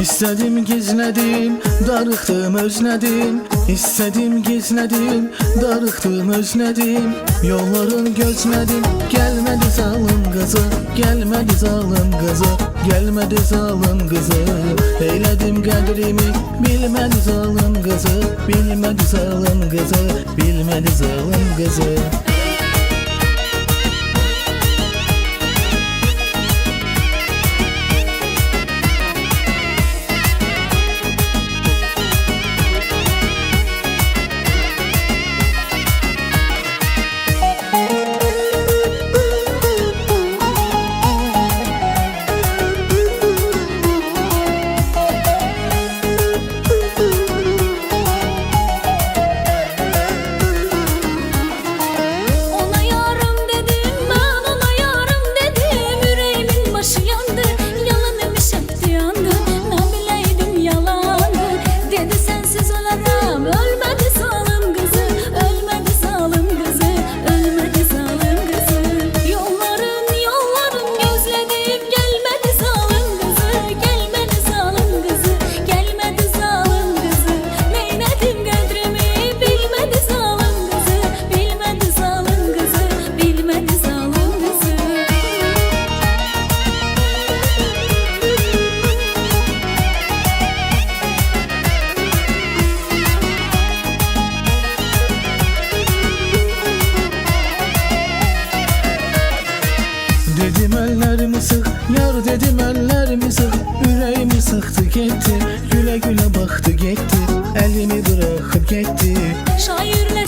İstədim gizlədim, darıxdım özlədim. İstədim gizlədim, darıxdım özlədim. Yolların gözlədim, gəlmədi zalım qızı, gəlmədi zalım qızı, gəlmədi zalım qızı. Eylədim qədrimi, bilmədi zalım qızı, bilmədi zalım qızı, bilmədi zalım qızı. Dedim ellerimi sık, yar dedim ellerimi sık. Yüreğimi sıktı gitti, güle güle baktı gitti. Elimi bırakıp gitti. Şairler